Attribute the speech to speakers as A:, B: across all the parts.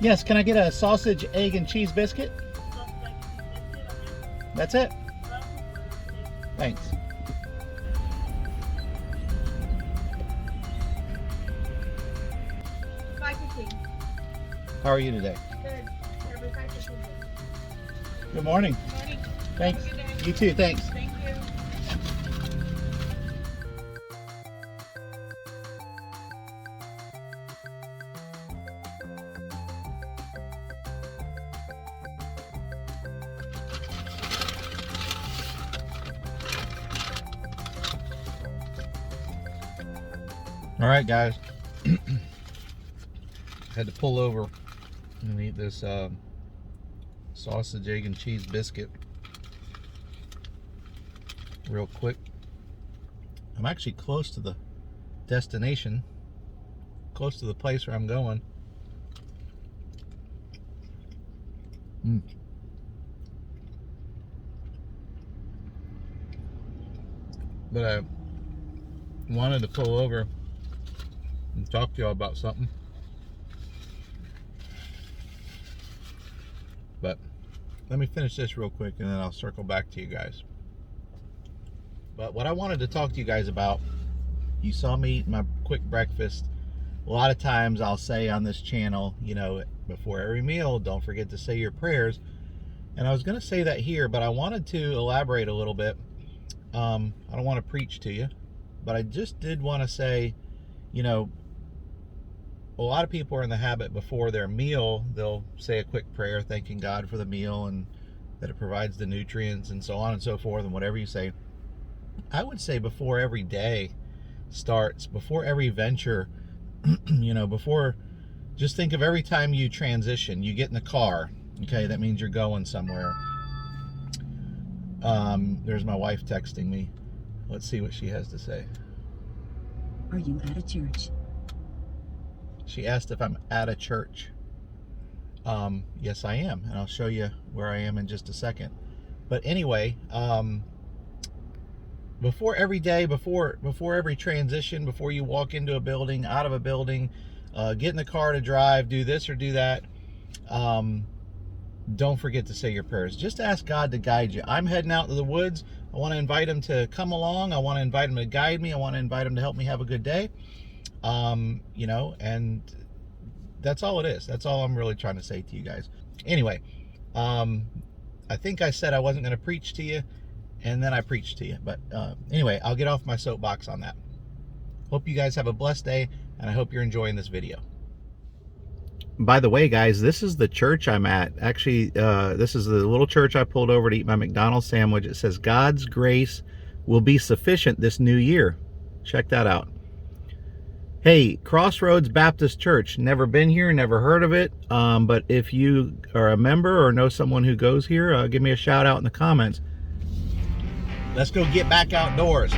A: Yes, can I get a sausage, egg, and cheese biscuit? That's it. Thanks. How are you today?
B: Good.
A: Good morning.
B: Morning.
A: Thanks.
B: Have a good day.
A: You too, thanks.
B: Thank you.
A: All right, guys. Had to pull over and eat this sausage, egg, and cheese biscuit real quick. I'm actually close to the destination, close to the place where I'm going. But I wanted to pull over and talk to y'all about something. But let me finish this real quick and then I'll circle back to you guys. But what I wanted to talk to you guys about, you saw me eat my quick breakfast. A lot of times I'll say on this channel, you know, before every meal, don't forget to say your prayers. And I was going to say that here, but I wanted to elaborate a little bit. I don't want to preach to you, but I just did want to say, you know, a lot of people are in the habit before their meal, they'll say a quick prayer thanking God for the meal and that it provides the nutrients and so on and so forth and whatever you say. I would say before every day starts, before every venture, you know, before, just think of every time you transition, you get in the car, okay, that means you're going somewhere. There's my wife texting me. Let's see what she has to say.
C: Are you at a church?
A: She asked if I'm at a church. Yes, I am, and I'll show you where I am in just a second. But anyway, before every day, before every transition, before you walk into a building, out of a building, get in the car to drive, do this or do that, don't forget to say your prayers. Just ask God to guide you. I'm heading out to the woods. I want to invite him to come along. I want to invite him to guide me. I want to invite him to help me have a good day. You know, and that's all it is. That's all I'm really trying to say to you guys. Anyway, I think I said I wasn't going to preach to you, and then I preached to you. But anyway, I'll get off my soapbox on that. Hope you guys have a blessed day, and I hope you're enjoying this video. By the way, guys, this is the church I'm at. Actually, this is the little church I pulled over to eat my McDonald's sandwich. It says, God's grace will be sufficient this new year. Check that out. Hey, Crossroads Baptist Church. Never been here, never heard of it. But if you are a member or know someone who goes here, give me a shout out in the comments. Let's go get back outdoors.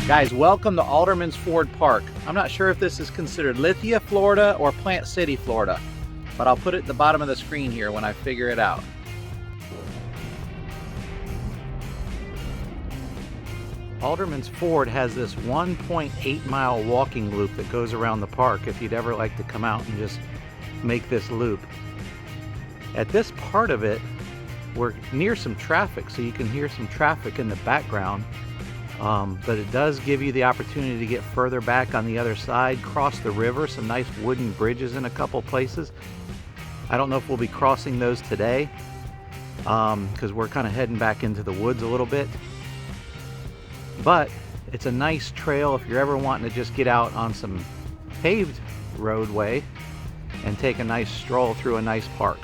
A: Guys, welcome to Alderman Ford Park. I'm not sure if this is considered Lithia, Florida or Plant City, Florida, but I'll put it at the bottom of the screen here when I figure it out. Alderman Ford has this 1.8 mile walking loop that goes around the park if you'd ever like to come out and just make this loop. At this part of it, we're near some traffic, so you can hear some traffic in the background. But it does give you the opportunity to get further back on the other side, cross the river, some nice wooden bridges in a couple places. I don't know if we'll be crossing those today because we're kind of heading back into the woods a little bit. But It's a nice trail if you're ever wanting to just get out on some paved roadway and take a nice stroll through a nice park.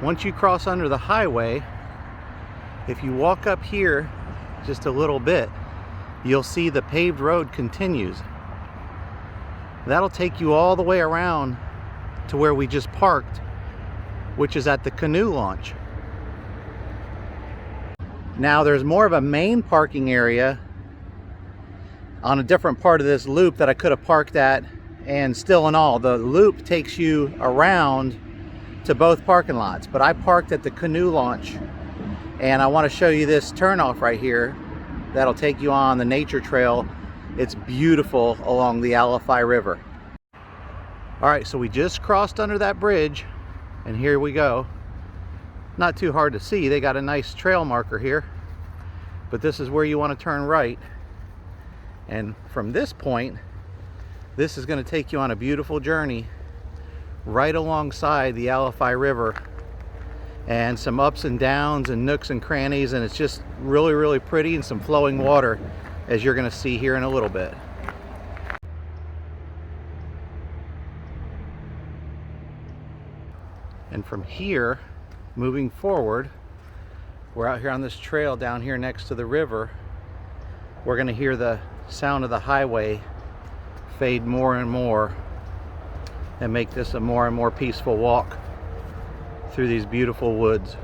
A: Once you cross under the highway, if you walk up here just a little bit, you'll see the paved road continues. That'll take you all the way around to where we just parked, which is at the canoe launch. Now there's more of a main parking area on a different part of this loop that I could have parked at, and still in all, the loop takes you around to both parking lots, but I parked at the canoe launch, and I want to show you this turnoff right here that'll take you on the nature trail. It's beautiful along the Alafia River. All right, so we just crossed under that bridge, and here we go. Not too hard to see. They got a nice trail marker here, but this is where you want to turn right, and from this point, this is going to take you on a beautiful journey right alongside the Alafia River, and some ups and downs and nooks and crannies, and it's just really, really pretty, and some flowing water, as you're going to see here in a little bit. And from here, moving forward, we're out here on this trail down here next to the river. We're going to hear the sound of the highway fade more and more, and make this a more and more peaceful walk through these beautiful woods.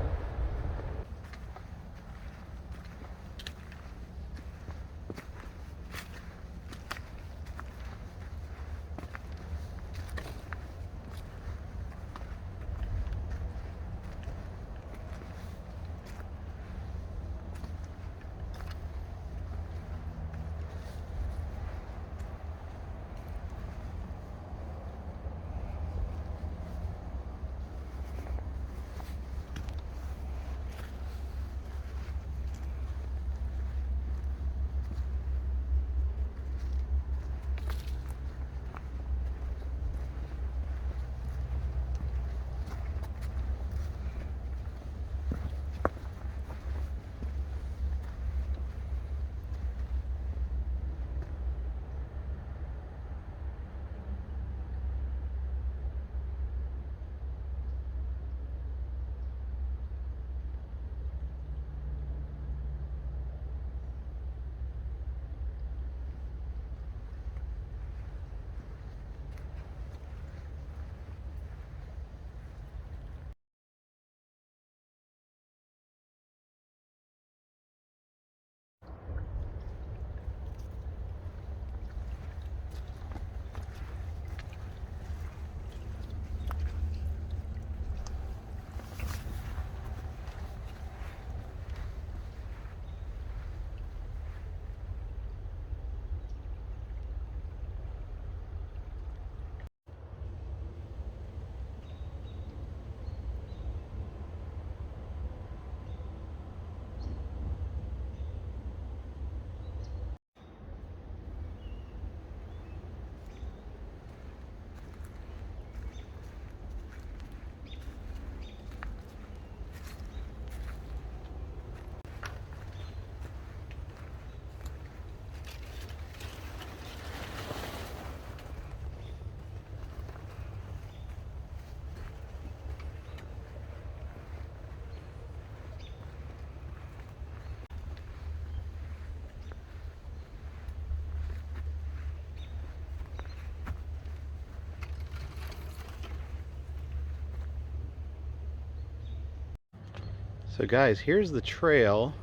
A: So guys, here's the trail,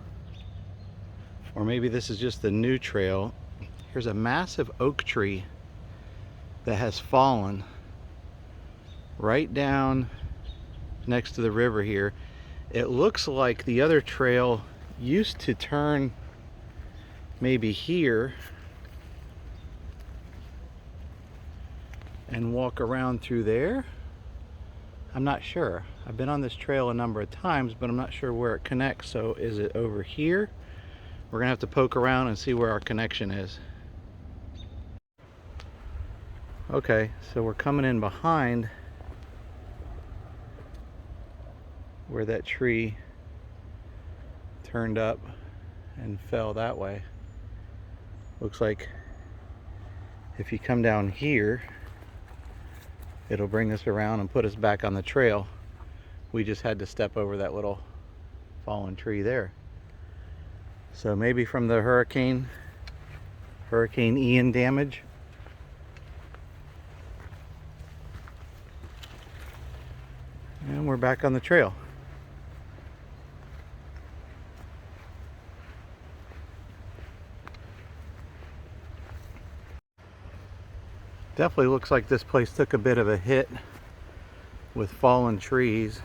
A: or maybe this is just the new trail. Here's a massive oak tree that has fallen right down next to the river here. It looks like the other trail used to turn maybe here and walk around through there. I'm not sure. I've been on this trail a number of times, but I'm not sure where it connects. So is it over here? We're gonna have to poke around and see where our connection is. Okay, so we're coming in behind where that tree turned up and fell that way. Looks like if you come down here, it'll bring us around and put us back on the trail. We just had to step over that little fallen tree there. So maybe from the Hurricane Ian damage. And we're back on the trail. Definitely looks like this place took a bit of a hit with fallen trees.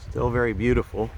A: Still very beautiful.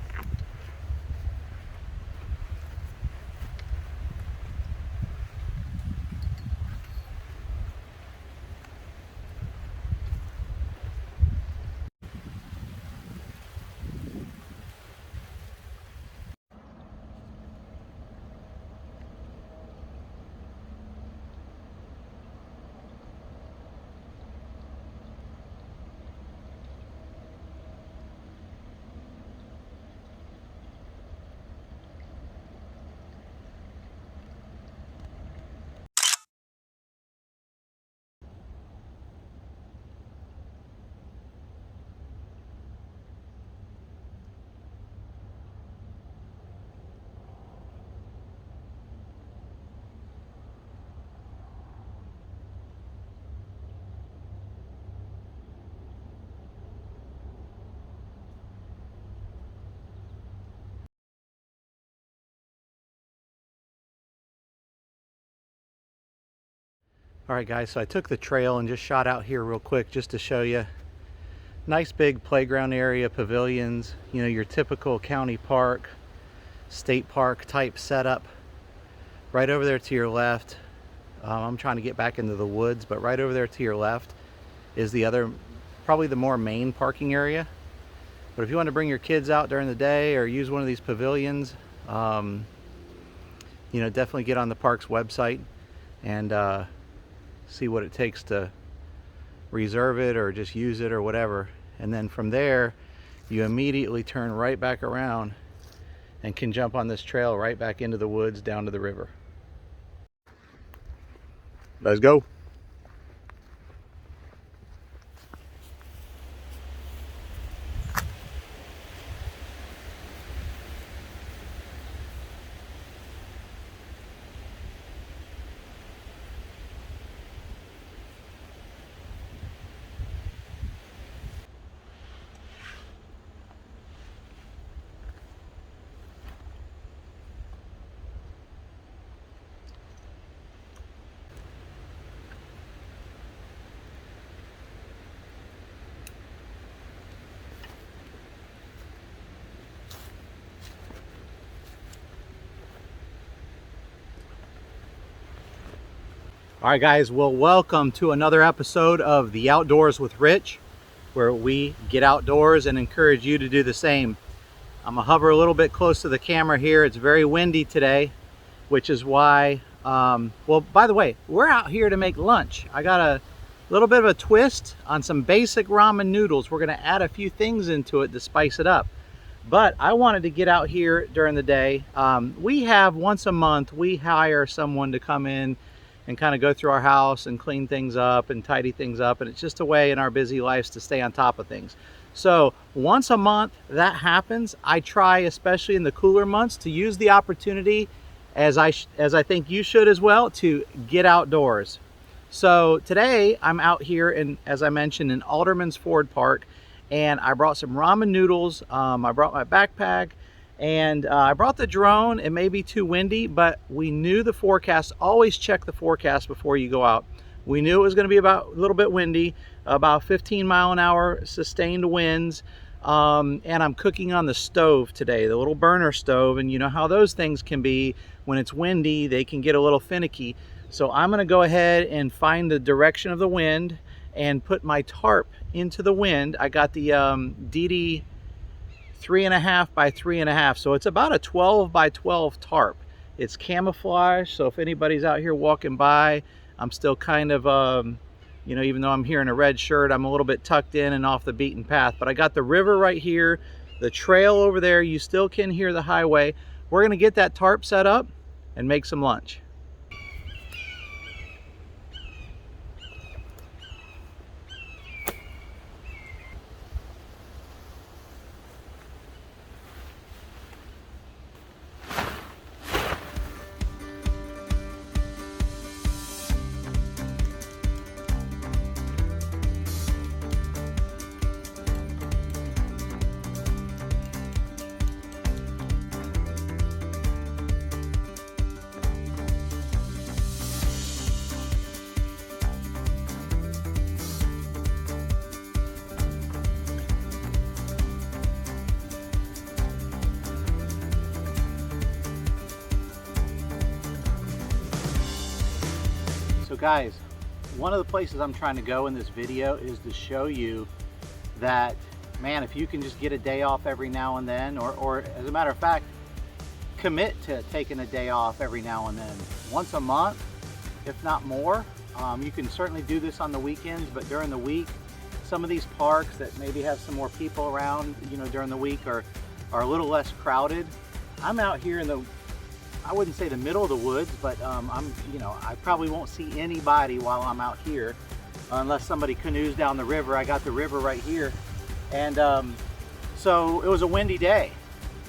A: All right guys, so I took the trail and just shot out here real quick just to show you. Nice big playground area, pavilions, you know, your typical county park, state park type setup. Right over there to your left, I'm trying to get back into the woods, but right over there to your left is the other, probably the more main parking area. But if you want to bring your kids out during the day or use one of these pavilions, you know, definitely get on the park's website and see what it takes to reserve it or just use it or whatever. And then from there, you immediately turn right back around and can jump on this trail right back into the woods down to the river. Let's go. All right guys, well, welcome to another episode of The Outdoors with Rich, where we get outdoors and encourage you to do the same. I'm gonna hover a little bit close to the camera here. It's very windy today, which is why, well, by the way, we're out here to make lunch. I got a little bit of a twist on some basic ramen noodles. We're gonna add a few things into it to spice it up. But I wanted to get out here during the day. We have once a month, we hire someone to come in and kind of go through our house and clean things up and tidy things up. And it's just a way in our busy lives to stay on top of things. So once a month that happens, I try, especially in the cooler months, to use the opportunity, as I think you should as well, to get outdoors. So today I'm out here in, as I mentioned, in Alderman Ford Park, and I brought some ramen noodles. I brought my backpack, and I brought the drone. It may be too windy, but we knew the forecast. Always check the forecast before you go out. We knew it was going to be about a little bit windy, about 15-mile-an-hour sustained winds. And I'm cooking on the stove today, the little burner stove, and you know how those things can be when it's windy. They can get a little finicky. So I'm going to go ahead and find the direction of the wind and put my tarp into the wind. I got the DD 3.5 by 3.5, so it's about a 12 by 12 tarp. It's camouflage, so if anybody's out here walking by, I'm still kind of you know, even though I'm here in a red shirt, I'm a little bit tucked in and off the beaten path. But I got the river right here, the trail over there. You still can hear the highway. We're going to get that tarp set up and make some lunch. So guys, one of the places I'm trying to go in this video is to show you that, man, if you can just get a day off every now and then, or as a matter of fact, commit to taking a day off every now and then, once a month, if not more. You can certainly do this on the weekends, but during the week, some of these parks that maybe have some more people around, you know, during the week are a little less crowded. I'm out here in the, I wouldn't say the middle of the woods, but you know, I probably won't see anybody while I'm out here, unless somebody canoes down the river. I got the river right here, and so it was a windy day,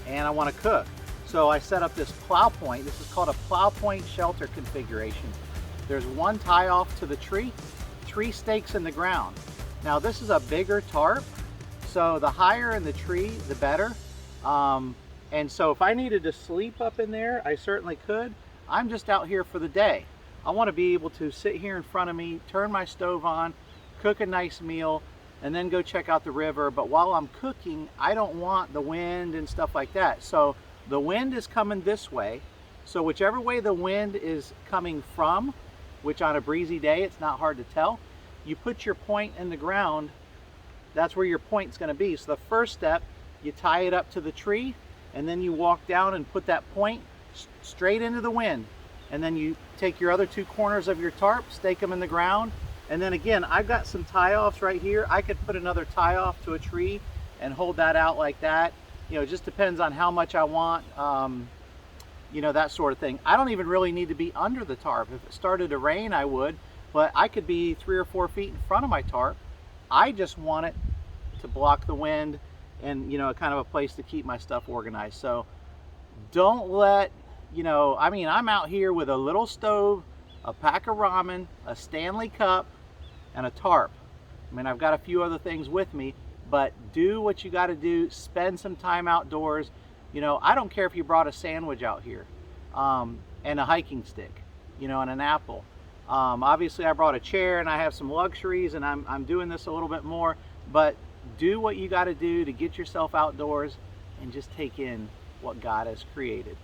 A: and I want to cook. So I set up this plow point. This is called a plow point shelter configuration. There's one tie off to the tree, 3 stakes in the ground. Now this is a bigger tarp, so the higher in the tree, the better. And so if I needed to sleep up in there, I certainly could. I'm just out here for the day. I want to be able to sit here in front of me, turn my stove on, cook a nice meal, and then go check out the river. But while I'm cooking, I don't want the wind and stuff like that. So the wind is coming this way. So whichever way the wind is coming from, which on a breezy day, it's not hard to tell, you put your point in the ground, that's where your point's going to be. So the first step, you tie it up to the tree, and then you walk down and put that point straight into the wind. And then you take your other 2 corners of your tarp, stake them in the ground. And then again, I've got some tie-offs right here. I could put another tie-off to a tree and hold that out like that. You know, it just depends on how much I want, you know, that sort of thing. I don't even really need to be under the tarp. If it started to rain, I would, but I could be 3 or 4 feet in front of my tarp. I just want it to block the wind and, you know, kind of a place to keep my stuff organized. So don't let, you know, I mean, I'm out here with a little stove, a pack of ramen, a Stanley cup, and a tarp. I mean, I've got a few other things with me, but do what you got to do. Spend some time outdoors. You know, I don't care if you brought a sandwich out here, and a hiking stick, you know, and an apple. Obviously I brought a chair and I have some luxuries, and I'm doing this a little bit more, but do what you got to do to get yourself outdoors and just take in what God has created.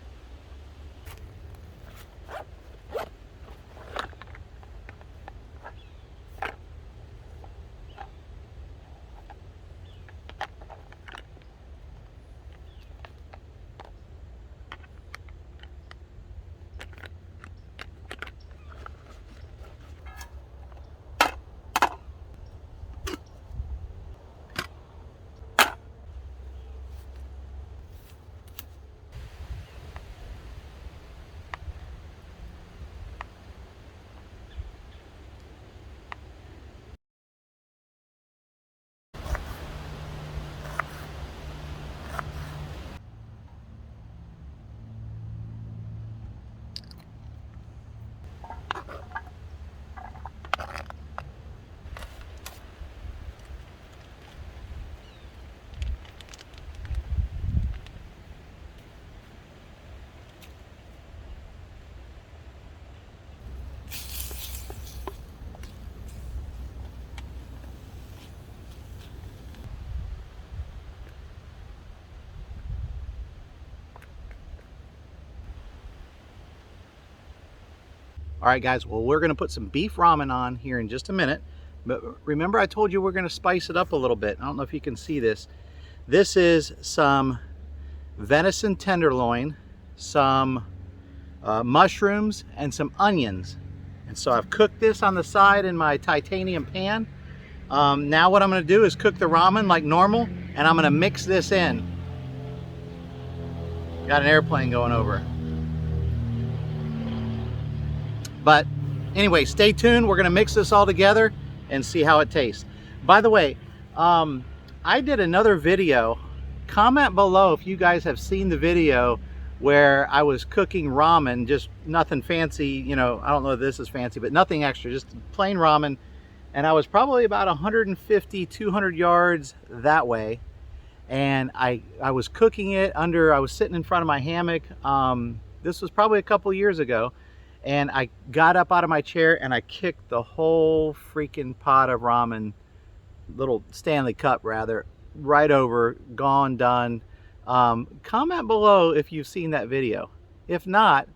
A: All right, guys, well, we're gonna put some beef ramen on here in just a minute. But remember I told you we're gonna spice it up a little bit. I don't know if you can see this. This is some venison tenderloin, some mushrooms, and some onions. And so I've cooked this on the side in my titanium pan. Now what I'm gonna do is cook the ramen like normal, and I'm gonna mix this in. Got an airplane going over. But anyway, stay tuned. We're gonna mix this all together and see how it tastes. By the way, I did another video. Comment below if you guys have seen the video where I was cooking ramen, just nothing fancy, you know, I don't know if this is fancy, but nothing extra, just plain ramen. And I was probably about 150, 200 yards that way. And I was cooking it I was sitting in front of my hammock. This was probably a couple years ago. And I got up out of my chair and I kicked the whole freaking pot of ramen, little Stanley cup rather, right over, gone, done. Comment below if you've seen that video. If not,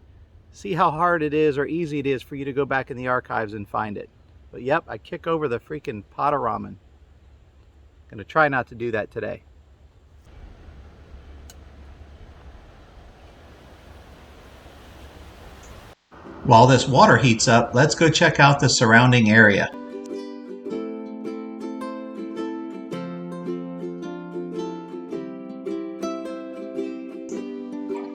A: see how hard it is or easy it is for you to go back in the archives and find it. But yep, I kick over the freaking pot of ramen. Gonna try not to do that today. While this water heats up, let's go check out the surrounding area.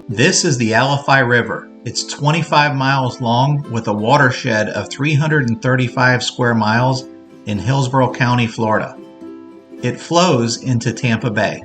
A: This is the Alafia River. It's 25 miles long with a watershed of 335 square miles in Hillsborough County, Florida. It flows into Tampa Bay.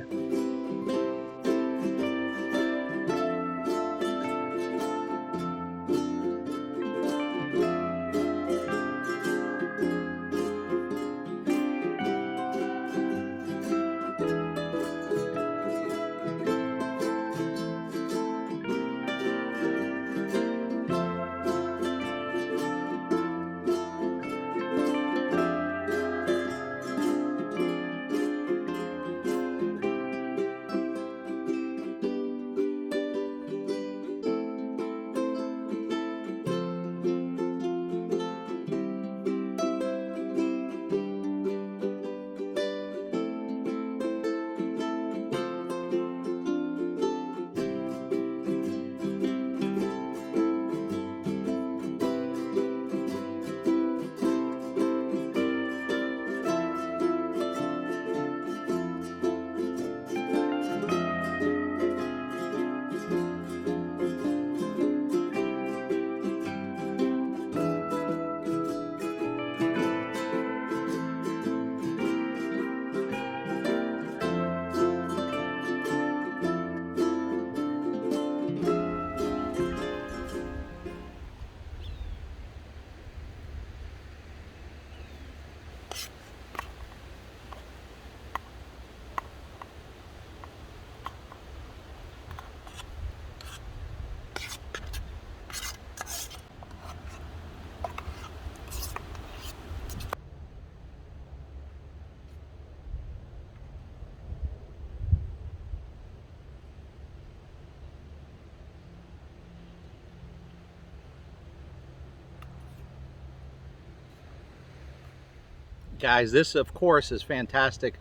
A: Guys, this of course is fantastic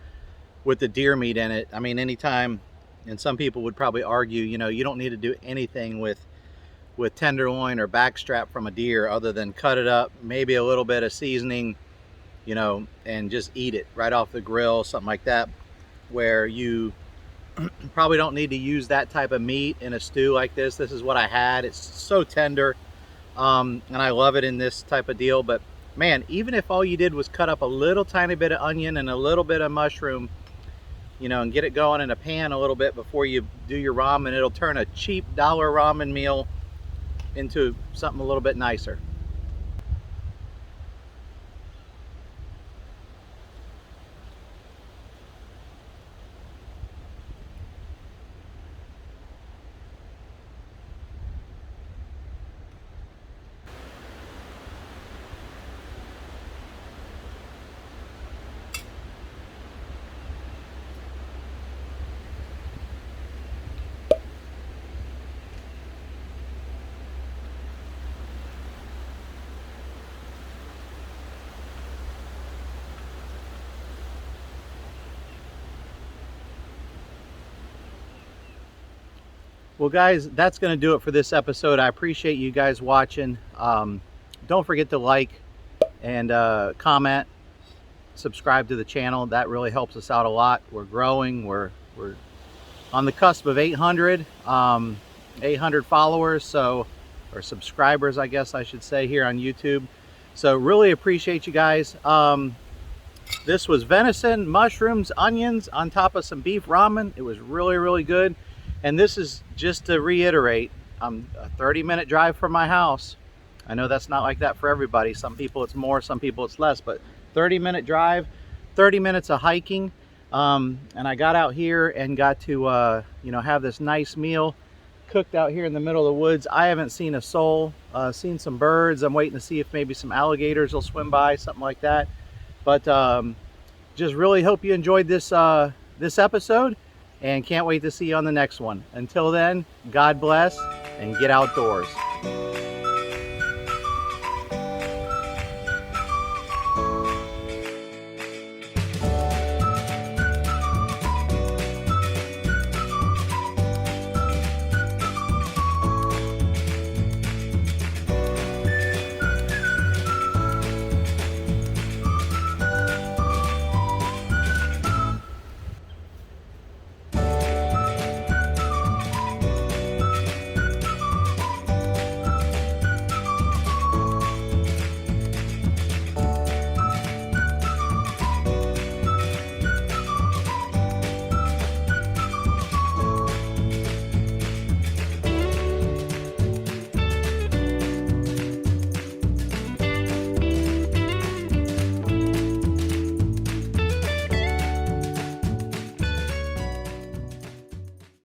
A: with the deer meat in it. I mean, anytime, and some people would probably argue, you know, you don't need to do anything with tenderloin or backstrap from a deer other than cut it up, maybe a little bit of seasoning, you know, and just eat it right off the grill, something like that, where you probably don't need to use that type of meat in a stew like this. This is what I had. It's so tender, and I love it in this type of deal. But man, even if all you did was cut up a little tiny bit of onion and a little bit of mushroom, you know, and get it going in a pan a little bit before you do your ramen, it'll turn a cheap dollar ramen meal into something a little bit nicer. Well, guys, that's going to do it for this episode. I appreciate you guys watching. Don't forget to like and comment, subscribe to the channel. That really helps us out a lot. We're growing. We're on the cusp of 800 followers, so, or subscribers, I guess I should say, here on YouTube. So really appreciate you guys. This was venison, mushrooms, onions on top of some beef ramen. It was really, really good. And this is, just to reiterate, I'm a 30-minute drive from my house. I know that's not like that for everybody. Some people it's more, some people it's less, but 30-minute drive, 30 minutes of hiking. And I got out here and got to you know, have this nice meal cooked out here in the middle of the woods. I haven't seen a soul, seen some birds. I'm waiting to see if maybe some alligators will swim by, something like that. But just really hope you enjoyed this this episode, and can't wait to see you on the next one. Until then, God bless and get outdoors.